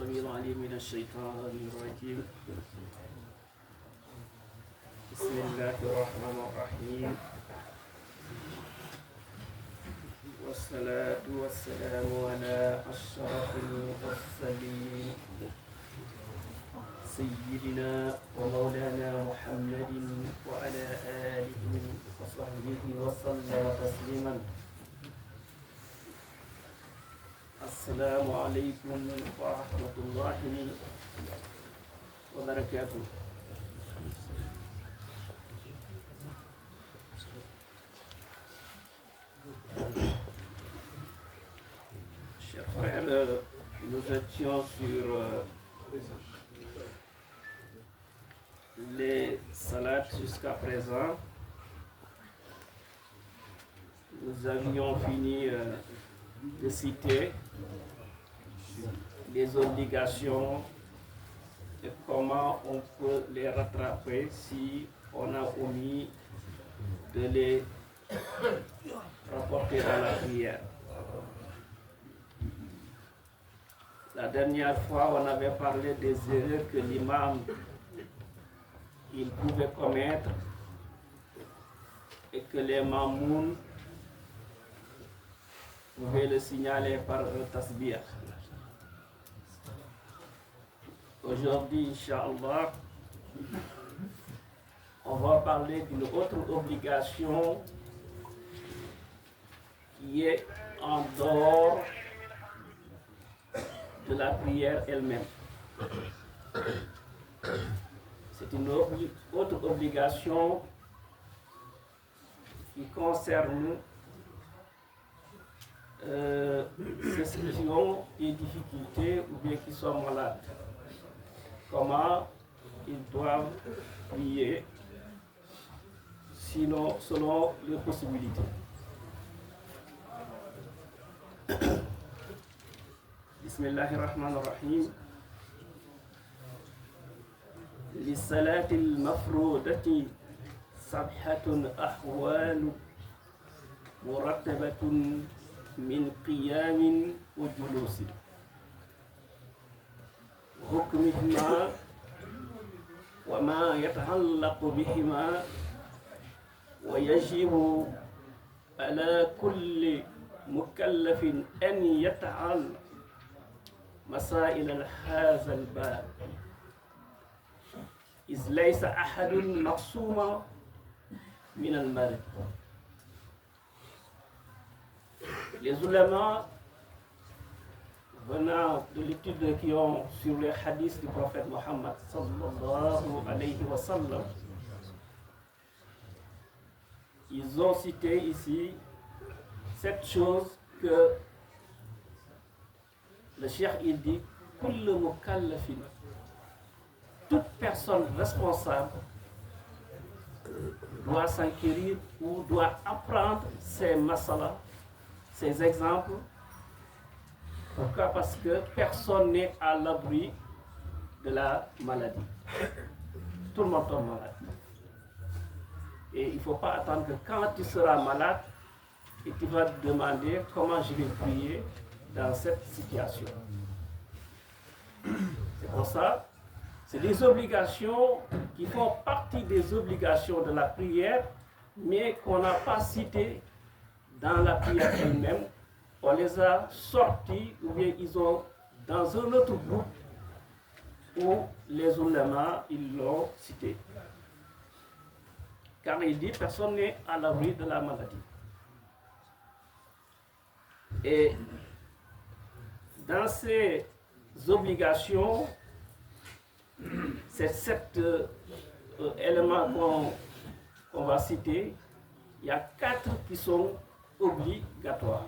السميع العليم من الشيطان الرجيم. بسم الله الرحمن الرحيم، والصلاة والسلام على أشرف المرسلين سيدنا ومولانا محمد وعلى آله وصحبه وسلم تسليما. السلام عليكم ورحمة الله وبركاته. Chers frères, nous étions sur les salades jusqu'à présent. Nous avions fini de citer les obligations et comment on peut les rattraper si on a omis de les rapporter dans la prière. La dernière fois, on avait parlé des erreurs que l'imam il pouvait commettre et que les mamoun pouvaient le signaler par un tasbih. Aujourd'hui, Inch'Allah, on va parler d'une autre obligation qui est en dehors de la prière elle-même. C'est une autre obligation qui concerne ceux qui ont des difficultés ou bien qui sont malades. Comment ils doivent prier sinon, selon leurs possibilités. Bismillahirrahmanirrahim. للصلاة المفروضة سبحة أحوال مرتبة من قيام وجلوس حكمهما وما يتعلق بهما ويجب على كل مكلف أن يتعلم مسائل هذا الباب إذ ليس أحد مقسوما من المرض. Les ulama venant de l'étude qui ont sur les hadiths du prophète Mohammed sallallahu alayhi wa sallam, ils ont cité ici cette chose que le cheikh il dit kull mukallafin, toute personne responsable doit s'enquérir ou doit apprendre ces masalas, ces exemples. Pourquoi? Parce que personne n'est à l'abri de la maladie. Tout le monde tombe malade. Et il ne faut pas attendre que quand tu seras malade, et tu vas te demander comment je vais prier dans cette situation. C'est pour ça, c'est des obligations qui font partie des obligations de la prière, mais qu'on n'a pas citées dans la prière elle-même. On les a sortis ou bien ils ont dans un autre groupe où les ulama ils l'ont cité. Car il dit personne n'est à l'abri de la maladie. Et dans ces obligations, ces 7 éléments qu'on va citer, il y a 4 qui sont obligatoires.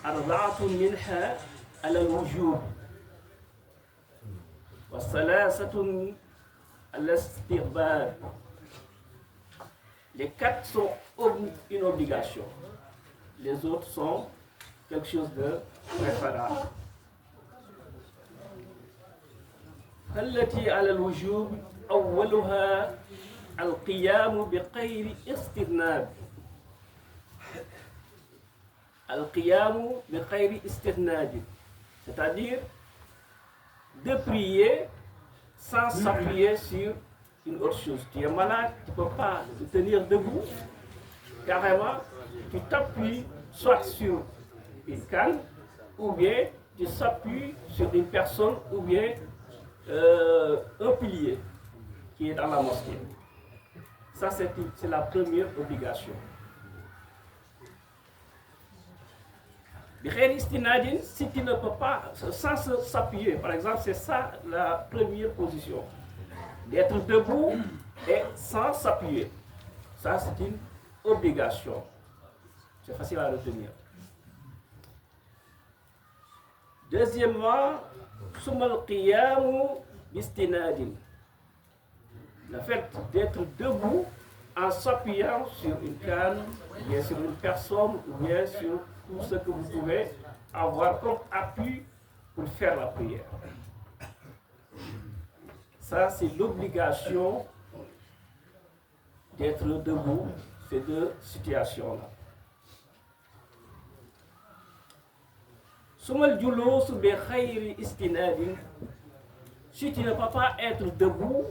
أربعة منها على الوجوب وثلاثة على الاستحباب. Les 4 sont une obligation. Les autres sont quelque chose de préférable. التي على الوجوب أولها القيام بغير استذناب. القيام بغير استذناب. C'est-à-dire de prier sans s'appuyer sur une autre chose. Tu es malade, tu ne peux pas te tenir debout. Carrément, tu t'appuies soit sur une canne, ou bien tu s'appuies sur une personne, ou bien un pilier qui est dans la mosquée. Ça, c'est la première obligation. Si tu ne peux pas, sans s'appuyer, par exemple, c'est ça la première position. D'être debout et sans s'appuyer. Ça, c'est une obligation. C'est facile à retenir. Deuxièmement, sumal qiyamu bistinadin. Le fait d'être debout en s'appuyant sur une canne, bien sur une personne, ou bien sur tout ce que vous pouvez avoir comme appui pour faire la prière. Ça, c'est l'obligation d'être debout, ces deux situations-là. Si tu ne peux pas être debout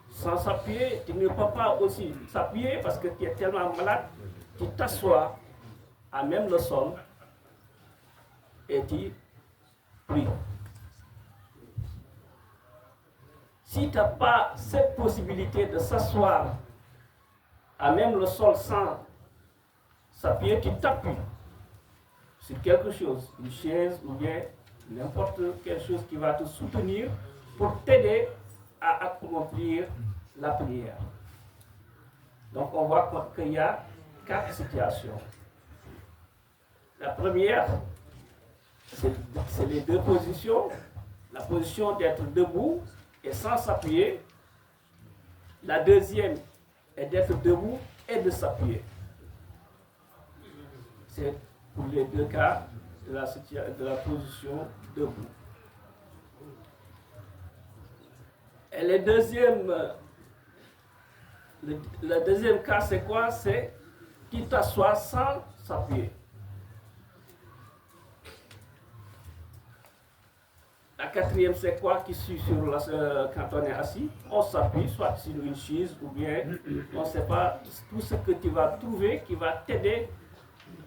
sans s'appuyer, tu ne peux pas aussi s'appuyer parce que tu es tellement malade, tu t'assois à même le sol et tu pries. Si tu n'as pas cette possibilité de s'asseoir à même le sol sans s'appuyer, tu t'appuies sur quelque chose, une chaise ou bien n'importe quelle chose qui va te soutenir pour t'aider à accomplir la prière. Donc on voit qu'il y a 4 situations. La première, c'est les deux positions. La position d'être debout et sans s'appuyer. La deuxième est d'être debout et de s'appuyer. C'est pour les deux cas de la position debout. Et le deuxième cas, c'est quoi? C'est tu t'assois sans s'appuyer. La quatrième, c'est quoi qui suit quand on est assis? On s'appuie soit sur une chaise ou bien on ne sait pas tout ce que tu vas trouver qui va t'aider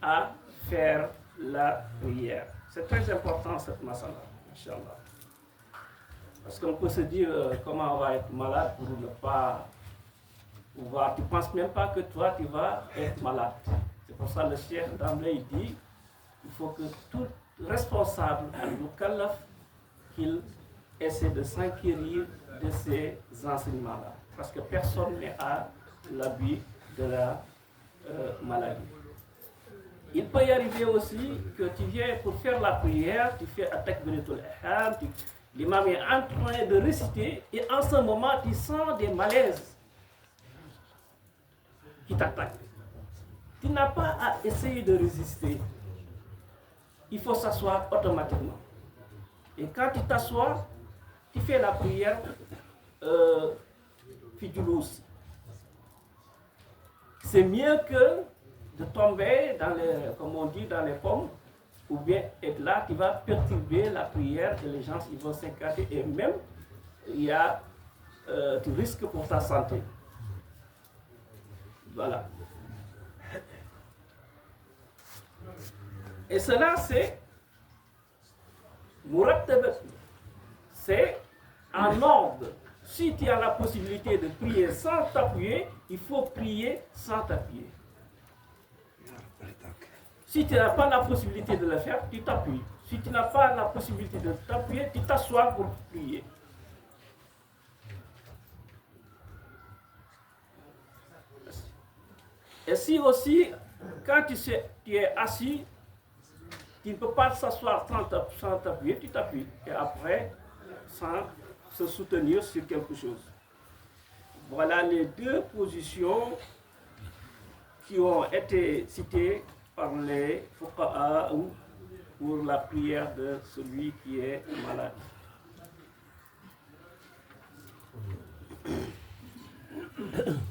à faire la prière. C'est très important cette masala, Inch'Allah. Parce qu'on peut se dire comment on va être malade pour ne pas pouvoir. Tu ne penses même pas que toi tu vas être malade. C'est pour ça que le chef d'emblée dit il faut que tout responsable, al-mukallaf, qu'il essaie de s'enquérir de ces enseignements-là. Parce que personne n'est à l'abri de la maladie. Il peut y arriver aussi que tu viens pour faire la prière, tu fais takbiratul ihram, l'imam est en train de réciter et en ce moment tu sens des malaises qui t'attaquent. Tu n'as pas à essayer de résister. Il faut s'asseoir automatiquement. Et quand tu t'assois, tu fais la prière fidulous. C'est mieux que de tomber dans les, comme on dit, dans les pommes, ou bien être là, tu vas perturber la prière et les gens ils vont s'écarter et même tu risques pour ta santé. Voilà. Et cela c'est Murattabat, c'est en ordre. Si tu as la possibilité de prier sans t'appuyer, il faut prier sans t'appuyer. Si tu n'as pas la possibilité de le faire, tu t'appuies. Si tu n'as pas la possibilité de t'appuyer, tu t'assois pour prier. Et si aussi, quand tu es assis, tu ne peux pas s'asseoir sans t'appuyer, tu t'appuies. Et après, sans se soutenir sur quelque chose. Voilà les deux positions qui ont été citées par les fuqaha pour la prière de celui qui est malade.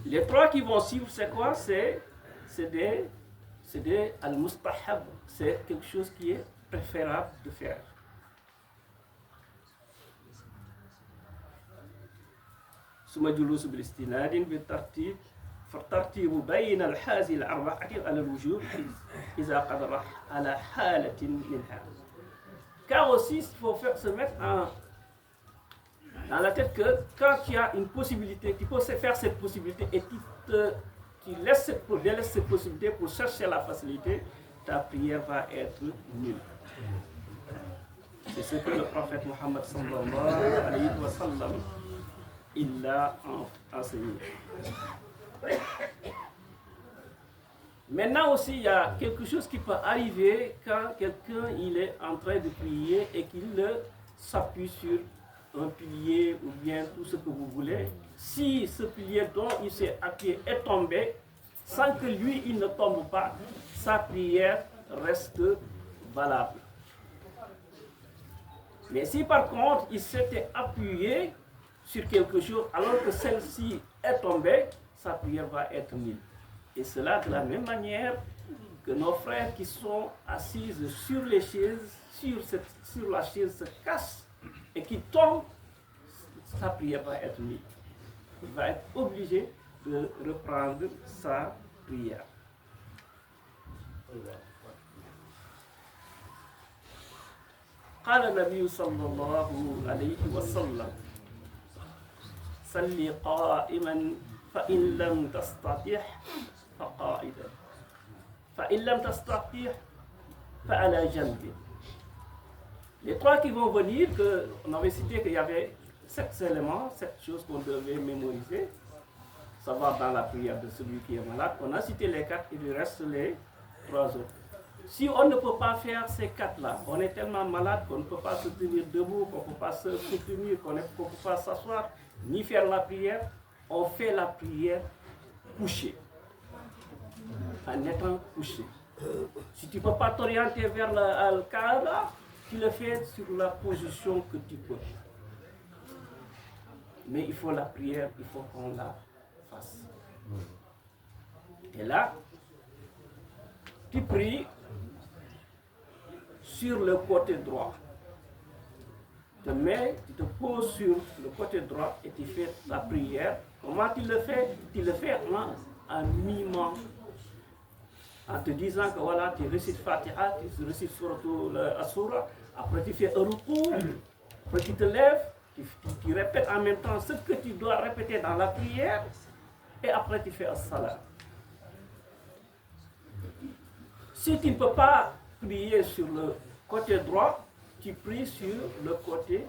Les trois qui vont suivre, c'est quoi? C'est des al-mustahab. C'est quelque chose qui est préférable de faire. ثم جلوس بالاستناد بالترتيب فالترتيب بين الحازي الأربعة على الوجوب إذا قدر على حالة منها. Car aussi, il faut se mettre dans la tête que quand tu as une possibilité, tu peux faire cette possibilité et tu délaisses cette possibilité pour chercher la facilité, ta prière va être nulle. C'est ce que le prophète Mohammed sallallahu alayhi wa sallam il a enseigné. Maintenant aussi, il y a quelque chose qui peut arriver quand quelqu'un il est en train de prier et qu'il s'appuie sur un pilier ou bien tout ce que vous voulez. Si ce pilier dont il s'est appuyé est tombé, sans que lui il ne tombe pas, sa prière reste valable. Mais si par contre il s'était appuyé sur quelque chose alors que celle-ci est tombée, sa prière va être nulle. Et cela de la même manière que nos frères qui sont assis sur les chaises, sur la chaise se cassent et qui tombent, sa prière va être nulle. Il va être obligé de reprendre sa prière. قال النبي صلى الله عليه وسلم صل قائما فإن لم تستطع فقائدا فإن لم تستطع فعلى جنب. Les trois qui vont venir, on avait cité qu'il y avait 7 éléments, 7 choses qu'on devait mémoriser, savoir dans la prière de celui qui est malade. On a cité les 4, il reste les 3 autres. Si on ne peut pas faire ces 4-là, on est tellement malade qu'on ne peut pas se tenir debout, qu'on ne peut pas se soutenir, qu'on ne peut pas s'asseoir, ni faire la prière, on fait la prière couchée, en étant couché. Si tu ne peux pas t'orienter vers le Kaaba, tu le fais sur la position que tu peux. Mais il faut la prière, il faut qu'on la fasse. Et là, tu pries sur le côté droit. Tu te poses sur le côté droit et tu fais la prière. Comment tu le fais? Tu le fais en mimant, en te disant que voilà, tu récites Fatiha, tu récites Suratul Asura, après tu fais un ruku, après tu te lèves, tu répètes en même temps ce que tu dois répéter dans la prière, et après tu fais as-salat. Si tu ne peux pas prier sur le côté droit, tu pries sur le côté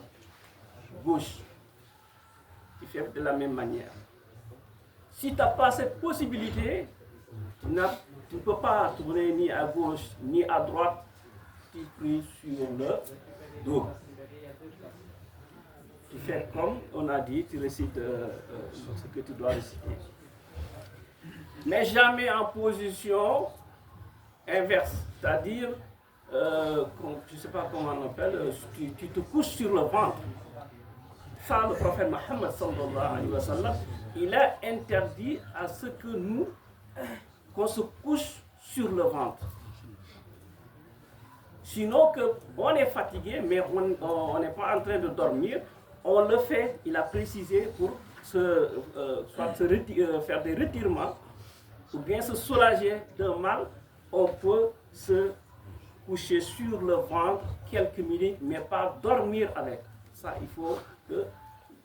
gauche. Tu fais de la même manière. Si tu n'as pas cette possibilité, tu ne peux pas tourner ni à gauche ni à droite, tu pries sur le dos. Tu fais comme on a dit, tu récites ce que tu dois réciter. Mais jamais en position inverse, c'est-à-dire, je ne sais pas comment on appelle, tu te couches sur le ventre. Ça, le prophète Mohammed sallallahu alayhi wa sallam, il a interdit à ce que nous, qu'on se couche sur le ventre. Sinon, on est fatigué, mais on n'est pas en train de dormir, on le fait, il a précisé, pour soit faire des retirements, ou bien se soulager d'un mal, on peut se coucher sur le ventre quelques minutes, mais pas dormir avec. Ça, il faut que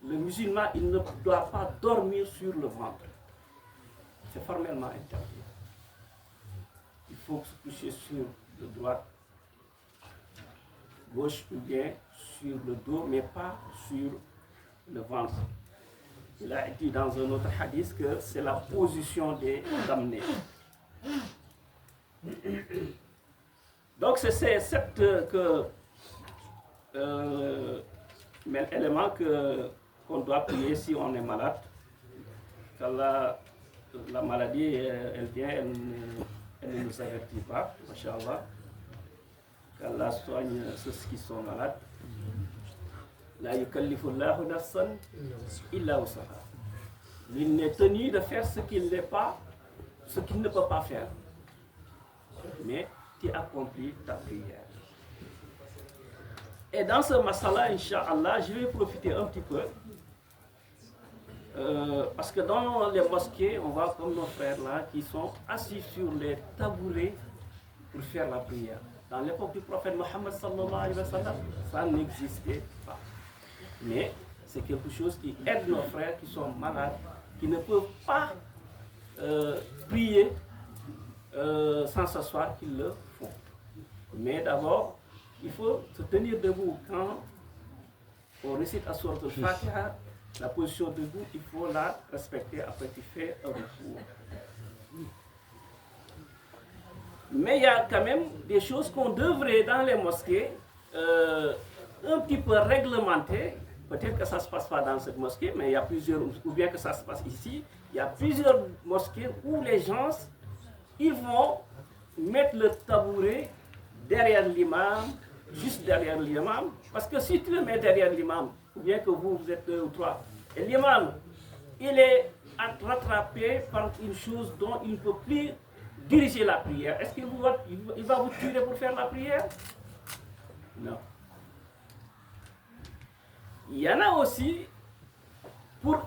le musulman, il ne doit pas dormir sur le ventre. C'est formellement interdit. Il faut se coucher sur le droit, gauche ou bien sur le dos, mais pas sur le ventre. Il a dit dans un autre hadith que c'est la position des damnés. Donc c'est ces 7 éléments qu'on doit prier si on est malade. Quand la maladie elle vient, elle ne nous avertit pas, Masha'Allah. Qu'Allah soigne ceux qui sont malades. La yukallifu Allahu nafsan illa wusaha. Il n'est tenu de faire ce qu'il ne peut pas faire. Mais tu accomplis ta prière. Et dans ce masala, Inch'Allah, je vais profiter un petit peu Parce que dans les mosquées, on voit comme nos frères là qui sont assis sur les tabourets pour faire la prière. Dans l'époque du prophète Mohammed sallallahu alayhi wa sallam, ça n'existait pas. Mais c'est quelque chose qui aide nos frères qui sont malades, qui ne peuvent pas prier sans s'asseoir, qu'ils le font. Mais d'abord, il faut se tenir debout. Quand on récite à Sourate al-Fatiha, la position debout, il faut la respecter. Après, tu fais un recours. Mais il y a quand même des choses qu'on devrait dans les mosquées un petit peu réglementer. Peut-être que ça ne se passe pas dans cette mosquée, mais il y a plusieurs, ou bien que ça se passe ici, il y a plusieurs mosquées où les gens, ils vont mettre le tabouret derrière l'imam, juste derrière l'imam, parce que si tu le mets derrière l'imam, ou bien que vous êtes 2 ou 3, et l'imam, il est rattrapé par une chose dont il ne peut plus diriger la prière. Est-ce qu'il va vous tirer pour faire la prière? Non. Il y en a aussi, pour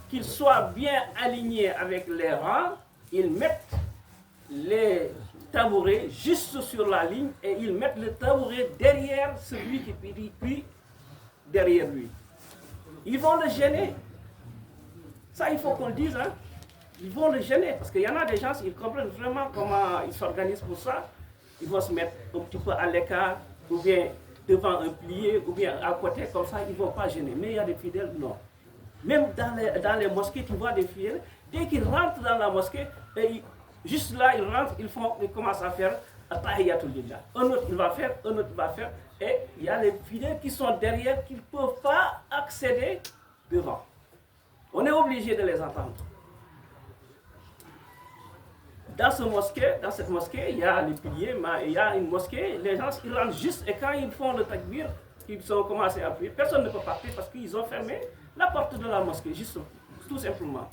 qu'ils soient bien alignés avec les rangs, ils mettent les tabourets juste sur la ligne et ils mettent le tabouret derrière celui qui prie derrière lui. Ils vont le gêner. Ça, il faut qu'on le dise. Hein? Ils vont le gêner parce qu'il y en a des gens, ils comprennent vraiment comment ils s'organisent pour ça. Ils vont se mettre un petit peu à l'écart ou bien devant un plié ou bien à côté, comme ça, ils ne vont pas gêner. Mais il y a des fidèles, non. Même dans les mosquées, tu vois des fidèles, dès qu'ils rentrent dans la mosquée, juste là, ils rentrent, ils commencent à faire Tahiyatul Lillah. Un autre, il va faire, un autre, il va faire. Et il y a les fidèles qui sont derrière, qui ne peuvent pas accéder devant. On est obligé de les entendre. Dans cette mosquée, il y a les piliers, mais il y a une mosquée, les gens ils rentrent juste et quand ils font le takbir, ils ont commencé à prier, personne ne peut partir parce qu'ils ont fermé la porte de la mosquée, juste tout simplement.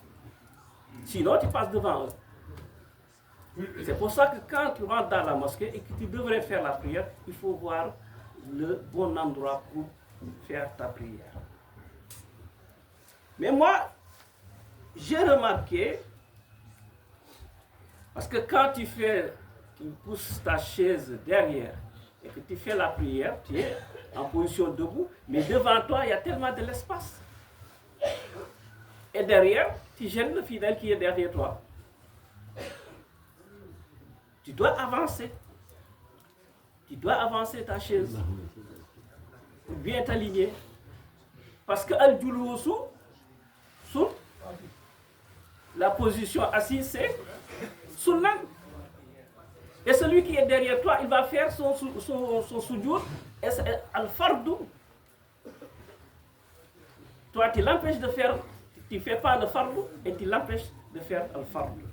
Sinon, tu passes devant eux. C'est pour ça que quand tu rentres dans la mosquée et que tu devrais faire la prière, il faut voir le bon endroit pour faire ta prière. Mais moi, j'ai remarqué, parce que quand tu pousses ta chaise derrière et que tu fais la prière, tu es en position debout, mais devant toi, il y a tellement de l'espace. Et derrière, tu gênes le fidèle qui est derrière toi. Tu dois avancer. Tu dois avancer ta chaise. Bien t'aligner. Parce que Al-Julusu, la position assise, c'est Sunnah. Et celui qui est derrière toi, il va faire son sujoud et c'est Al-Fardu. Toi, tu l'empêches de faire, tu ne fais pas le fardu et tu l'empêches de faire Al-Fardu.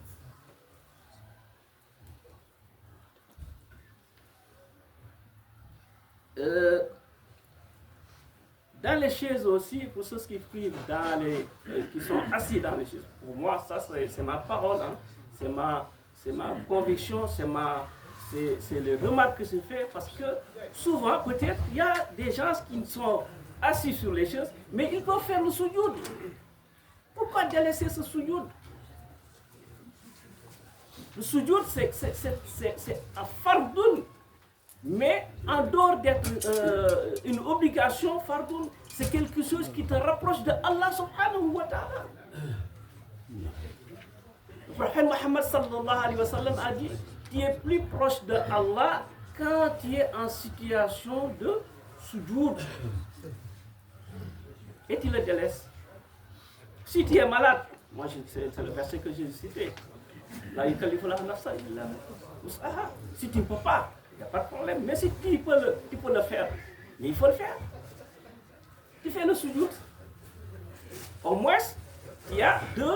Dans les chaises aussi, pour ceux qui prient qui sont assis dans les chaises, pour moi, ça c'est ma parole, hein. C'est ma conviction, c'est les remarques que je fais parce que souvent, peut-être, il y a des gens qui sont assis sur les chaises, mais ils peuvent faire le sujoud. Pourquoi délaisser ce sujoud? Le sujoud, c'est un fardoun. Mais en dehors d'être une obligation, fardoun, c'est quelque chose qui te rapproche de Allah subhanahu wa ta'ala. Le prophète Mohammed sallallahu alayhi wa sallam a dit, tu es plus proche de Allah quand tu es en situation de sujoud. Et tu le délaisses. Si tu es malade, moi c'est le verset que j'ai cité. La yukallifu lahu nafsan illa wus'aha. Si tu ne peux pas, il n'y a pas de problème. Mais si tu peux le faire, mais il faut le faire. Tu fais le sujoud. Au moins, il y a deux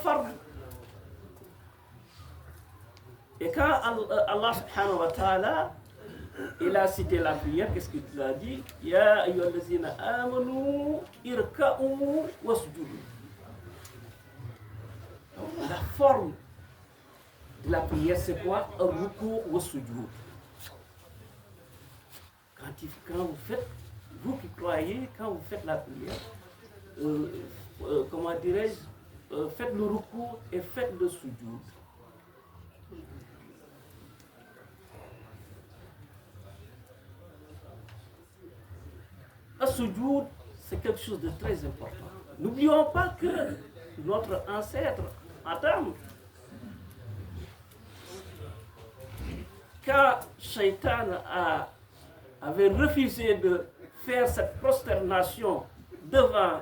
fards. Et quand Allah subhanahu wa ta'ala, il a cité la prière, qu'est-ce qu'il a dit? Ya ayyuhallazina amanu irka'u wasjudu. La forme de la prière, c'est quoi? Un ruku ou sujoud. Quand vous faites vous qui croyez, quand vous faites la prière, comment dirais-je, faites le recours et faites le sujoud. Le sujoud, c'est quelque chose de très important. N'oublions pas que notre ancêtre, Adam, quand Shaitan avait refusé de faire cette prosternation devant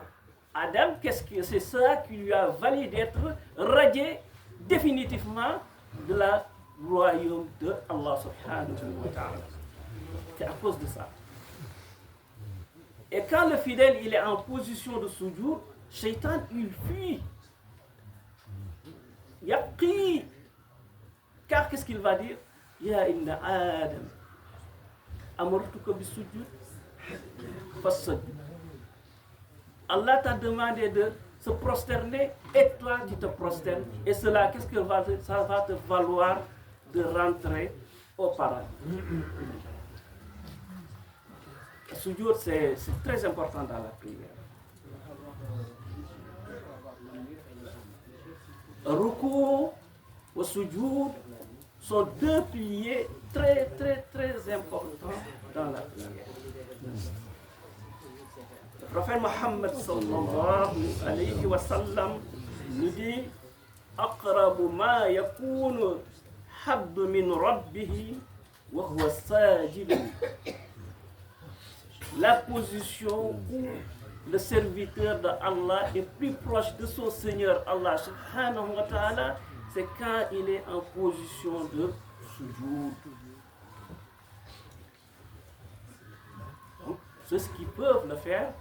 Adam, c'est ça qui lui a valu d'être radié définitivement de la royaume de Allah subhanahu wa ta'ala. C'est à cause de ça. Et quand le fidèle il est en position de sujoud, Shaitan il fuit. Yaqi. Car qu'est-ce qu'il va dire? Ya inna Adam amartuka bisujud fasajud. Allah t'a demandé de se prosterner et toi tu te prosternes. Et cela, qu'est-ce que ça va te valoir de rentrer au paradis? Le sujoud, c'est très important dans la prière. Ruku et sujoud sont deux piliers très importants dans la prière. Le prophète Mohammed sallallahu alayhi wa sallam nous dit aqrabu ma yakunu habdu min rabbihi wa huwa sajid. La position où le serviteur d'Allah est plus proche de son Seigneur Allah subhanahu wa ta'ala, c'est quand il est en position de sujoud. Donc, ceux qui peuvent le faire,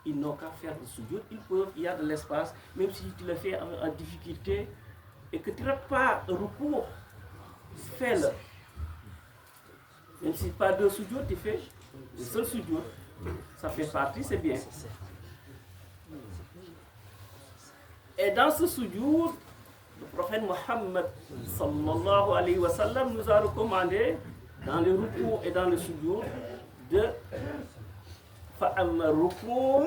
ils n'ont qu'à faire le sujoud. Ils peuvent, il y a de l'espace, même si tu le fais en difficulté et que tu n'as pas recours, fais-le. Même si pas de sujoud, tu fais le seul sujoud. Ça fait partie, c'est bien. Et dans ce sujoud, le prophète Mohammed sallallahu alayhi wa sallam nous a recommandé dans le ruku et dans le sujoud de fa'amma ruku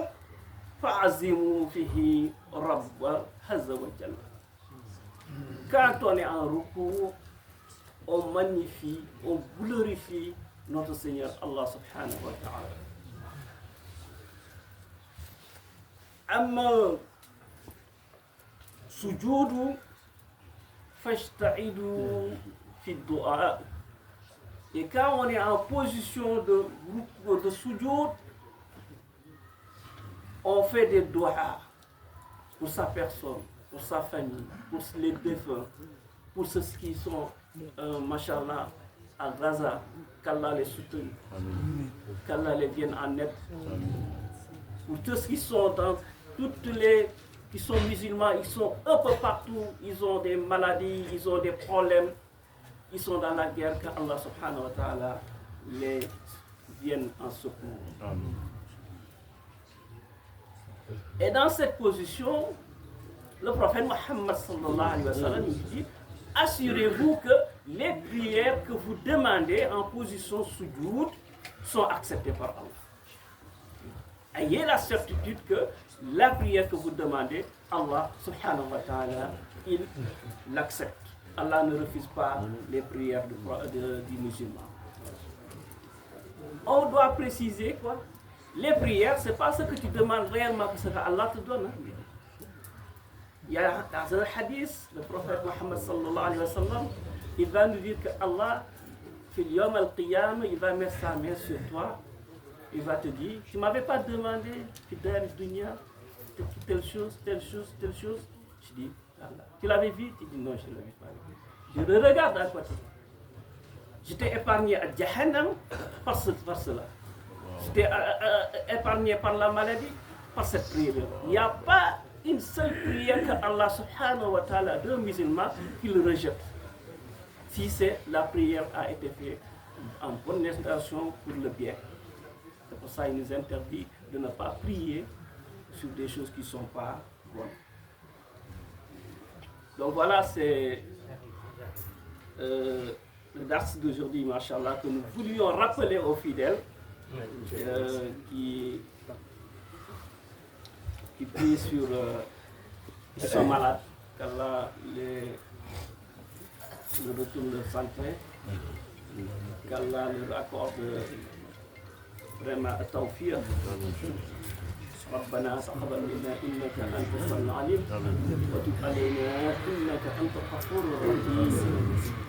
fa'azimu fihi rabba azza wa jalla. Quand on est en ruku, on magnifie, on glorifie notre Seigneur Allah subhanahu wa ta'ala. Amma sujudu fashta'idu fi du'a. Et quand on est en position de sujoud, on fait des doigts pour sa personne, pour sa famille, pour les défunts, pour ceux qui sont, machallah, à Gaza, qu'Allah les soutienne, qu'Allah les vienne en aide. Pour tous ceux qui sont dans qui sont musulmans, ils sont un peu partout, ils ont des maladies, ils ont des problèmes, ils sont dans la guerre, qu'Allah subhanahu wa ta'ala les vienne en secours. Et dans cette position, le prophète Mohammed sallallahu alayhi wa sallam dit, assurez-vous que les prières que vous demandez en position sujoud sont acceptées par Allah. Ayez la certitude que la prière que vous demandez, Allah subhanahu wa ta'ala, il l'accepte. Allah ne refuse pas les prières du musulman. On doit préciser quoi? Les prières, ce n'est pas ce que tu demandes réellement que ce que Allah te donne. Il y a dans un hadith, le prophète Mohammed sallallahu alayhi wa sallam, il va nous dire que Allah, fil yawm al-qiyam, il va mettre sa main sur toi. Il va te dire, tu ne m'avais pas demandé, telle chose. Je dis, Allah. Tu l'avais vu? Tu dis, non, je ne l'avais pas vu. Je le regarde à côté. J'étais épargné à Jahannam par cela. J'étais épargné par la maladie par cette prière. Il n'y a pas une seule prière que Allah subhanahu wa ta'ala d'un musulman qui le rejette. Si la prière a été faite en bonne intention pour le bien. C'est pour ça qu'il nous interdit de ne pas prier sur des choses qui ne sont pas bonnes. Donc voilà, c'est le dars d'aujourd'hui, machallah, que nous voulions rappeler aux fidèles qui prie sur qui sont malades, qu'Allah le retourne de santé, qu'Allah leur accorde vraiment التوفيق. ربنا تقبل منا انك انت السميع العليم وتب علينا انك انت الغفور الرحيم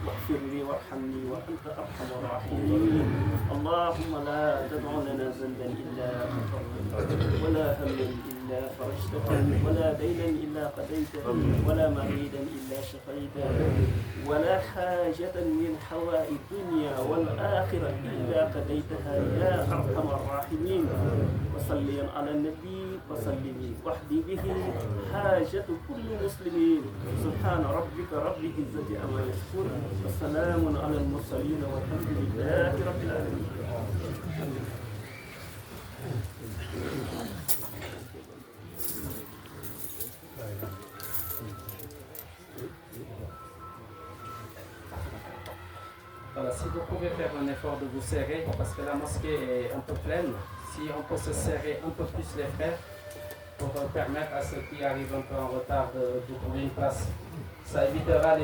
واغفر لي وارحمني وانت ارحم الراحمين. اللهم لا تدع لنا ذنبا الا غفرته ولا هما الا فرجته ولا دينا الا قضيته ولا مريدا الا شفيته ولا حاجة من حوائج الدنيا والآخرة إلا قضيتها يا أرحم الراحمين. وصلي على النبي وسلم واحدي به حاجة كل مسلمين. سبحان ربك رب العزة عما يصفون وسلام على المرسلين والحمد لله رب العالمين. Voilà, si vous pouvez faire un effort de vous serrer, parce que la mosquée est un peu pleine, si on peut se serrer un peu plus les frères, pour permettre à ceux qui arrivent un peu en retard de trouver une place, ça évitera les